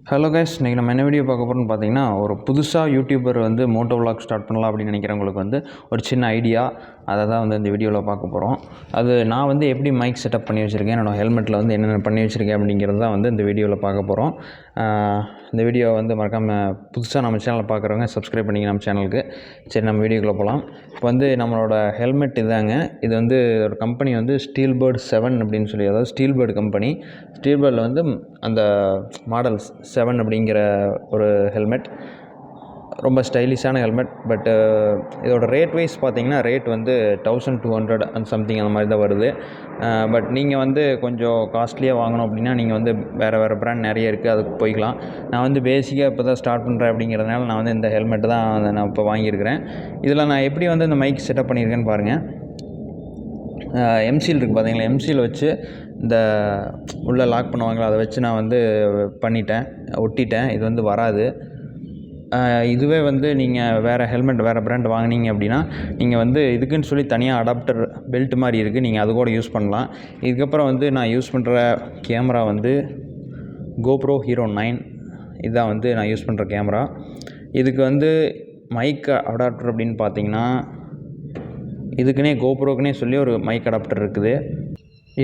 Hello guys, இன்றைக்கி நம்ம என்ன வீடியோ பார்க்க போகிறோம்னு பார்த்தீங்கன்னா, ஒரு புதுசாக யூடியூபர் வந்து மோட்டோ விளாக் ஸ்டார்ட் பண்ணலாம் அப்படின்னு நினைக்கிறவங்களுக்கு வந்து ஒரு சின்ன ஐடியா. அதை தான் வந்து இந்த வீடியோவில் பார்க்க போகிறோம். அது நான் வந்து எப்படி மைக் செட்டப் பண்ணி வச்சுருக்கேன், என்னோடய ஹெல்மெட்டில் வந்து என்னென்ன பண்ணி வச்சுருக்கேன் அப்படிங்கிறது தான் வந்து இந்த வீடியோவில் பார்க்க போகிறோம். இந்த வீடியோ வந்து மறக்காமல் புதுசாக நம்ம சேனலில் பார்க்குறவங்க சப்ஸ்கிரைப் பண்ணிங்க நம்ம சேனலுக்கு. சரி, நம்ம வீடியோக்குள்ளே போகலாம். இப்போ வந்து நம்மளோட ஹெல்மெட் இதாங்க. இது வந்து ஒரு கம்பெனி வந்து ஸ்டீல் பேர்ட் 7 அப்படின்னு சொல்லி, அதாவது ஸ்டீல் பேர்டு கம்பெனி. ஸ்டீல் பேர்டில் வந்து அந்த மாடல் 7 அப்படிங்கிற ஒரு ஹெல்மெட், ரொம்ப ஸ்டைலிஷான ஹெல்மெட். பட்டு இதோட ரேட் வைஸ் பார்த்தீங்கன்னா ரேட் வந்து 1200 அண்ட் சம்திங் அந்த மாதிரி தான் வருது. பட் நீங்கள் வந்து கொஞ்சம் காஸ்ட்லியாக வாங்கணும் அப்படின்னா நீங்கள் வந்து வேறு ப்ராண்ட் நிறைய இருக்குது, அதுக்கு போய்க்கலாம். நான் வந்து பேசிக்காக இப்போ தான் ஸ்டார்ட் பண்ணுறேன் அப்படிங்கிறதுனால நான் வந்து இந்த ஹெல்மெட்டு தான் நான் இப்போ வாங்கியிருக்கிறேன். இதில் நான் எப்படி வந்து இந்த மைக் செட்டப் பண்ணியிருக்கேன்னு பாருங்கள். எம்சில் இருக்குது பார்த்தீங்களா, எம்சியில் வச்சு இந்த உள்ளே லாக் பண்ணுவாங்களா, அதை வச்சு நான் வந்து ஒட்டிட்டேன். இது வந்து வராது. இதுவே வந்து நீங்கள் வேறு ஹெல்மெட் வேறு பிராண்ட் வாங்கினீங்க அப்படின்னா நீங்கள் வந்து இதுக்குன்னு சொல்லி தனியாக அடாப்டர் பெல்ட் மாதிரி இருக்குது, நீங்கள் அது கூட யூஸ் பண்ணலாம். இதுக்கப்புறம் வந்து நான் யூஸ் பண்ணுற கேமரா வந்து GoPro Hero 9. இதுதான் வந்து நான் யூஸ் பண்ணுற கேமரா. இதுக்கு வந்து மைக் அடாப்டர் அப்படின்னு பார்த்தீங்கன்னா இதுக்குன்னே GoProக்குன்னே சொல்லி ஒரு மைக் அடாப்டர் இருக்குது.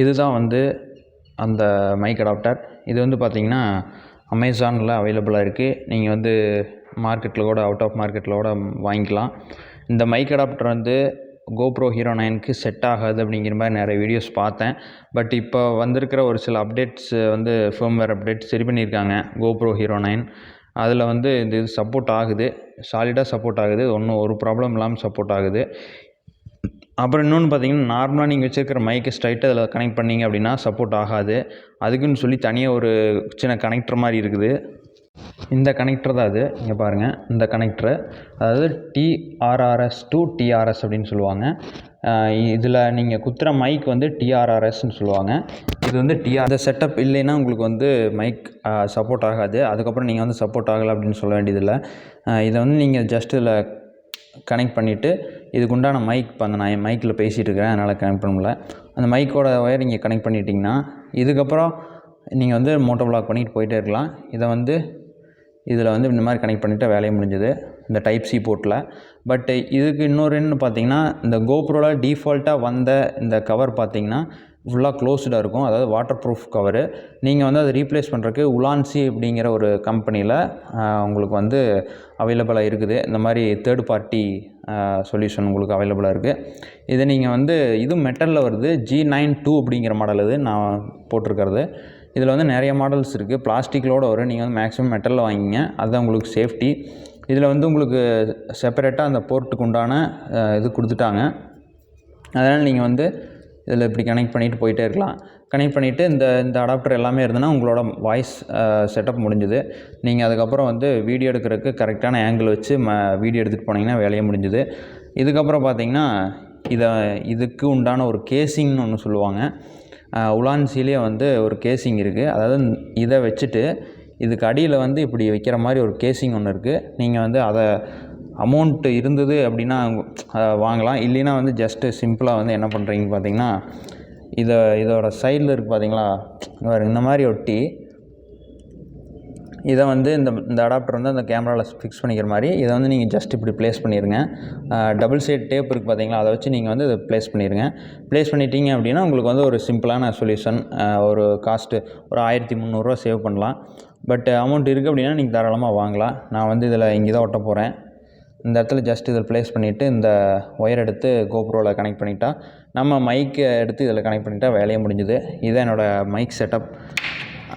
இதுதான் வந்து அந்த மைக் அடாப்டர். இது வந்து பார்த்திங்கன்னா அமேசானில் அவைலபிளாக இருக்குது. நீங்கள் வந்து மார்க்கெட்டில் கூட, அவுட் ஆஃப் மார்க்கெட்டில் கூட வாங்கிக்கலாம். இந்த மைக் அடாப்டர் வந்து GoPro Hero 9க்கு செட் ஆகாது அப்படிங்கிற மாதிரி நிறைய வீடியோஸ் பார்த்தேன். பட் இப்போ வந்திருக்கிற ஒரு சில அப்டேட்ஸ் வந்து ஃபர்ம்வேர் அப்டேட் சரி பண்ணியிருக்காங்க GoPro Hero 9. அதில் வந்து இது சப்போர்ட் ஆகுது, சாலிடாக சப்போர்ட் ஆகுது, ஒரு ப்ராப்ளம் இல்லாமல் சப்போர்ட் ஆகுது. அப்புறம் இன்னொன்று பார்த்தீங்கன்னா, நார்மலாக நீங்கள் வச்சுருக்கிற மைக்கை ஸ்ட்ரைட்டாக அதில் கனெக்ட் பண்ணிங்க அப்படின்னா சப்போர்ட் ஆகாது. அதுக்குன்னு சொல்லி தனியாக ஒரு சின்ன கனெக்டர் மாதிரி இருக்குது. இந்த கனெக்டர் தான் அது, இங்கே பாருங்கள். இந்த கனெக்டரு, அதாவது TRRS to TRS அப்படின்னு சொல்லுவாங்க. இதில் நீங்கள் குத்துற மைக் வந்து TRRSன்னு சொல்லுவாங்க. இது வந்து இந்த செட்டப் இல்லைன்னா உங்களுக்கு வந்து மைக் சப்போர்ட் ஆகாது. அதுக்கப்புறம் நீங்கள் வந்து சப்போர்ட் ஆகலை அப்படின்னு சொல்ல வேண்டியதில்லை. இதை வந்து நீங்கள் ஜஸ்ட் இதில் கனெக்ட் பண்ணிவிட்டு இதுக்கு உண்டான மைக், இப்போ அந்த நான் மைக்கில் பேசிகிட்டு இருக்கிறேன், அதனால் கனெக்ட் பண்ண முடியல. அந்த மைக்கோட ஒயர் நீங்கள் கனெக்ட் பண்ணிட்டீங்கன்னா இதுக்கப்புறம் நீங்கள் வந்து மோட்டோ விளாக் பண்ணிட்டு போயிட்டே இருக்கலாம். இதில் வந்து இந்த மாதிரி கனெக்ட் பண்ணிவிட்டு வேலையை முடிஞ்சுது இந்த டைப் சி போர்ட்டில். பட் இதுக்கு இன்னொரு என்ன பார்த்தீங்கன்னா, இந்த GoProவில் டிஃபால்ட்டாக வந்த இந்த கவர் பார்த்தீங்கன்னா ஃபுல்லாக க்ளோஸ்டாக இருக்கும், அதாவது வாட்டர் ப்ரூஃப் கவரு. நீங்கள் வந்து அதை ரீப்ளேஸ் பண்ணுறதுக்கு உலான்சி அப்படிங்கிற ஒரு கம்பெனியில் உங்களுக்கு வந்து அவைலபிளாக இருக்குது. இந்த மாதிரி தேர்ட் பார்ட்டி சொல்யூஷன் உங்களுக்கு அவைலபிளாக இருக்குது. இதை நீங்கள் வந்து இதுவும் மெட்டலில் வருது, G92 அப்படிங்கிற மாடல் இது நான் போட்டிருக்கிறது. இதில் வந்து நிறைய மாடல்ஸ் இருக்குது, பிளாஸ்டிக்கோடு வரும். நீங்கள் வந்து மேக்ஸிமம் மெட்டலில் வாங்கிங்க, அதுதான் உங்களுக்கு சேஃப்டி. இதில் வந்து உங்களுக்கு செப்பரேட்டாக அந்த போர்ட்டுக்கு உண்டான இது கொடுத்துட்டாங்க. அதனால் நீங்கள் வந்து இதில் இப்படி கனெக்ட் பண்ணிவிட்டு போயிட்டே இருக்கலாம். கனெக்ட் பண்ணிவிட்டு இந்த அடாப்டர் எல்லாமே இருந்ததுன்னா உங்களோட வாய்ஸ் செட்டப் முடிஞ்சுது. நீங்கள் அதுக்கப்புறம் வந்து வீடியோ எடுக்கிறதுக்கு கரெக்டான ஆங்கிள் வச்சு வீடியோ எடுத்துகிட்டு போனீங்கன்னா வேலையே முடிஞ்சுது. இதுக்கப்புறம் பார்த்தீங்கன்னா இதுக்கு உண்டான ஒரு கேசிங்னு ஒன்று சொல்லுவாங்க. உலான்சிலே வந்து ஒரு கேசிங் இருக்குது. அதாவது இதை வச்சுட்டு இதுக்கு அடியில் வந்து இப்படி வைக்கிற மாதிரி ஒரு கேசிங் ஒன்று இருக்குது. நீங்கள் வந்து அதை அமௌண்ட்டு இருந்தது அப்படின்னா வாங்கலாம். இல்லைன்னா வந்து ஜஸ்ட்டு சிம்பிளாக வந்து என்ன பண்ணுறீங்கன்னு பார்த்தீங்கன்னா, இதோட சைடில் இருக்குது பார்த்தீங்களா, இந்த மாதிரி ஒட்டி இதை வந்து இந்த அடாப்டர் வந்து அந்த கேமராவில் ஃபிக்ஸ் பண்ணிக்கிற மாதிரி இதை வந்து நீங்கள் ஜஸ்ட் இப்படி ப்ளேஸ் பண்ணிடுங்க. டபுள் சைட் டேப் இருக்குது பார்த்தீங்களா, அதை வச்சு நீங்கள் வந்து இதை ப்ளேஸ் பண்ணிடுங்க. ப்ளேஸ் பண்ணிட்டீங்க அப்படின்னா உங்களுக்கு வந்து ஒரு சிம்பிளான சொல்யூஷன். ஒரு காஸ்ட்டு ஒரு 1300 சேவ் பண்ணலாம். பட் அமௌண்ட் இருக்குது அப்படின்னா நீங்கள் தாராளமாக வாங்கலாம். நான் வந்து இதில் இங்கே தான் ஒட்ட போகிறேன். இந்த இடத்துல ஜஸ்ட் இதில் ப்ளேஸ் பண்ணிவிட்டு இந்த ஒயர் எடுத்து GoProவில் கனெக்ட் பண்ணிட்டா, நம்ம மைக்கை எடுத்து இதில் கனெக்ட் பண்ணிட்டா வேலையே முடிஞ்சுது. இதுதான் என்னோடய மைக் செட்டப்.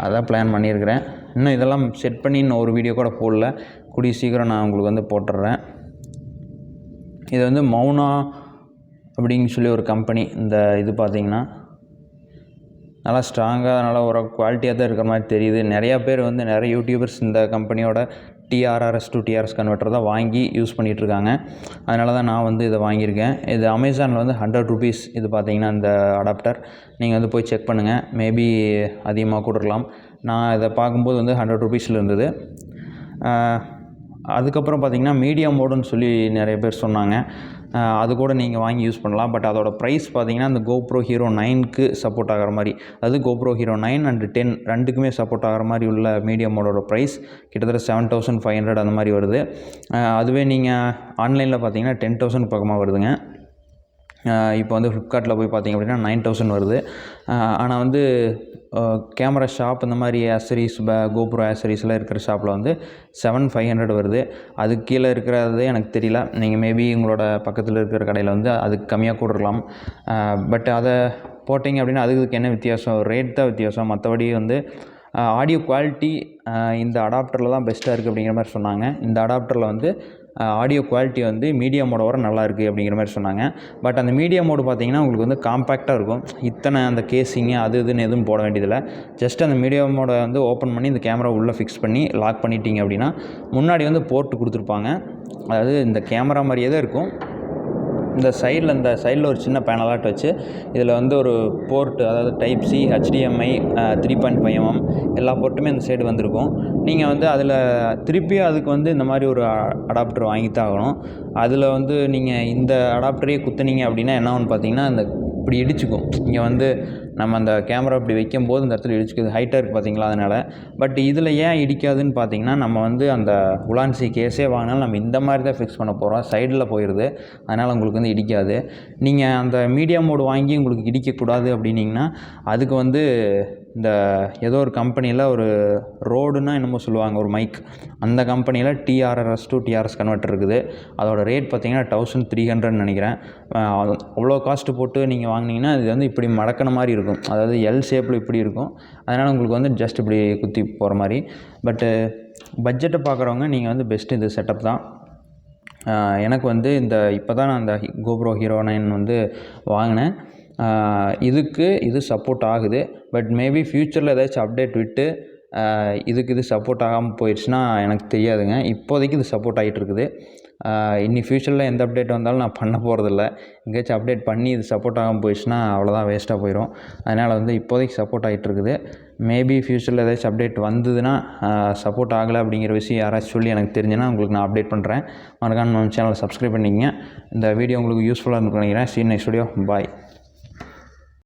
அதான் பிளான் பண்ணியிருக்கிறேன். இன்னும் இதெல்லாம் செட் பண்ணி இன்னும் ஒரு வீடியோ கூட போடல, கூடிய சீக்கிரம் நான் உங்களுக்கு வந்து போட்டுடுறேன். இது வந்து மௌனா அப்படின்னு சொல்லி ஒரு கம்பெனி. இந்த இது பார்த்திங்கன்னா நல்லா ஸ்ட்ராங்காக, நல்லா ஒரு குவாலிட்டியாக தான் இருக்கிற மாதிரி தெரியுது. நிறையா பேர் வந்து நிறைய யூடியூபர்ஸ் இந்த கம்பெனியோட TRRS to TRS கன்வெர்ட்டர் தான் வாங்கி யூஸ் பண்ணிகிட்ருக்காங்க. அதனால தான் நான் வந்து இதை வாங்கியிருக்கேன். இது அமேசானில் வந்து 100 rupees. இது பார்த்திங்கன்னா இந்த அடாப்டர் நீங்கள் வந்து போய் செக் பண்ணுங்கள், மேபி அதிகமாக கூட இருக்கலாம். நான் இதை பார்க்கும்போது வந்து 100 rupeesல இருந்தது. அதுக்கப்புறம் பார்த்திங்கன்னா மீடியா மோடுன்னு சொல்லி நிறைய பேர் சொன்னாங்க. அது கூட நீங்கள் வாங்கி யூஸ் பண்ணலாம். பட் அதோட ப்ரைஸ் பார்த்தீங்கன்னா அந்த GoPro Hero 9க்கு சப்போர்ட் ஆகிற மாதிரி, அது GoPro Hero 9 அண்ட் 10 ரெண்டுக்குமே சப்போர்ட் ஆகிற மாதிரி உள்ள மீடியம் மோடோட ப்ரைஸ் கிட்டத்தட்ட 7500 அந்த மாதிரி வருது. அதுவே நீங்கள் ஆன்லைனில் பார்த்தீங்கன்னா 10,000 பக்கமாக வருதுங்க. இப்போ வந்து ஃப்ளிப்கார்ட்டில் போய் பார்த்திங்க அப்படின்னா 9000 வருது. ஆனால் வந்து கேமரா ஷாப் இந்த மாதிரி ஆக்சரிஸ் GoPro ஆக்சரிஸ்லாம் இருக்கிற ஷாப்பில் வந்து 7500 வருது. அதுக்கு கீழே இருக்கிறது எனக்கு தெரியல. நீங்கள் மேபி உங்களோட பக்கத்தில் இருக்கிற கடையில் வந்து அதுக்கு கம்மியாக கூட இருக்கலாம். பட் அதை போட்டிங்க அப்படின்னா அதுக்கு என்ன வித்தியாசம், ரேட் தான் வித்தியாசம். மற்றபடி வந்து ஆடியோ குவாலிட்டி இந்த அடாப்டரில் தான் பெஸ்ட்டாக இருக்குது அப்படிங்கிற மாதிரி சொன்னாங்க. இந்த அடாப்டரில் வந்து ஆடியோ குவாலிட்டி வந்து மீடியம் மோடோட நல்லா இருக்குது அப்படிங்கிற மாதிரி சொன்னாங்க. பட் அந்த மீடியம் மோடு பார்த்திங்கன்னா உங்களுக்கு வந்து காம்பேக்டாக இருக்கும். இத்தனை அந்த கேஸிங்கு அது இதுன்னு எதுவும் போட வேண்டியதில்லை. ஜஸ்ட் அந்த மீடியம் மோடை வந்து ஓப்பன் பண்ணி இந்த கேமரா உள்ளே ஃபிக்ஸ் பண்ணி லாக் பண்ணிட்டீங்க அப்படின்னா முன்னாடி வந்து போர்ட்டு கொடுத்துருப்பாங்க. அதாவது இந்த கேமரா மாதிரியே தான் இருக்கும். இந்த சைடில் ஒரு சின்ன பேனலாட் வச்சு இதில் வந்து ஒரு போர்ட்டு, அதாவது டைப் சி, HDMI, 3.5mm எல்லா போர்ட்டுமே அந்த சைடு வந்திருக்கும். நீங்கள் வந்து அதில் திருப்பியும் அதுக்கு வந்து இந்த மாதிரி ஒரு அடாப்டர் வாங்கித்தான் ஆகணும். அதில் வந்து நீங்கள் இந்த அடாப்டரையே குத்துனீங்க அப்படின்னா என்ன ஆகும்னு பார்த்தீங்கன்னா இந்த இப்படி இடிச்சுக்கும். இங்கே வந்து நம்ம அந்த கேமரா இப்படி வைக்கும்போது இந்த இடத்துல இடிச்சுக்குது, ஹைட்டாக இருக்குது பார்த்தீங்களா, அதனால். பட் இதில் ஏன் இடிக்காதுன்னு பார்த்தீங்கன்னா நம்ம வந்து அந்த உலான்சி கேஸே வாங்கினாலும் நம்ம இந்த மாதிரி தான் ஃபிக்ஸ் பண்ண போகிறோம், சைடில் போயிடுது. அதனால் உங்களுக்கு வந்து இடிக்காது. நீங்கள் அந்த மீடியம் மோடு வாங்கி உங்களுக்கு இடிக்கக்கூடாது அப்படின்னிங்கன்னா அதுக்கு வந்து இந்த ஏதோ ஒரு கம்பெனியில் ஒரு ரோடுன்னா என்னமோ சொல்லுவாங்க, ஒரு மைக், அந்த கம்பெனியில் TRS to TRS கன்வெர்ட்டர் இருக்குது. அதோட ரேட் பார்த்திங்கன்னா 1300 நினைக்கிறேன். அவ்வளோ காஸ்ட்டு போட்டு நீங்கள் வாங்கினீங்கன்னா இது வந்து இப்படி மடக்கின மாதிரி இருக்கும். அதாவது எல் ஷேப்பில் இப்படி இருக்கும். அதனால் உங்களுக்கு வந்து ஜஸ்ட் இப்படி குத்தி போகிற மாதிரி. பட்டு பட்ஜெட்டை பார்க்குறவங்க நீங்கள் வந்து பெஸ்ட்டு இந்த செட்டப் தான். எனக்கு வந்து இப்போ தான் நான் இந்த GoPro Hero 9 வந்து வாங்கினேன். இது சப்போர்ட் ஆகுது. பட் மேபி ஃப்யூச்சரில் ஏதாச்சும் அப்டேட் விட்டு இது சப்போர்ட் ஆகாமல் போயிடுச்சுன்னா எனக்கு தெரியாதுங்க. இப்போதைக்கு இது சப்போர்ட் ஆகிட்டுருக்குது. இனி ஃப்யூச்சரில் எந்த அப்டேட் வந்தாலும் நான் பண்ண போகிறதில்ல. எங்கேயாச்சும் அப்டேட் பண்ணி இது சப்போர்ட் ஆகாமல் போயிடுச்சுன்னா அவ்வளோதான், வேஸ்ட்டாக போயிடும். அதனால் வந்து இப்போதைக்கு சப்போர்ட் ஆகிட்டுருக்குது. மேபி ஃப்யூச்சரில் ஏதாச்சும் அப்டேட் வந்ததுன்னா, சப்போர்ட் ஆகலை அப்படிங்கிற விஷயம் யாராச்சும் சொல்லி எனக்கு தெரிஞ்சுன்னா உங்களுக்கு நான் அப்டேட் பண்ணுறேன். மறக்காம நம்ம சேனலை சப்ஸ்கிரைப் பண்ணிக்கங்க. இந்த வீடியோ உங்களுக்கு யூஸ்ஃபுல்லாக இருக்குன்னு நினைக்கிறேன். See you next video. Bye.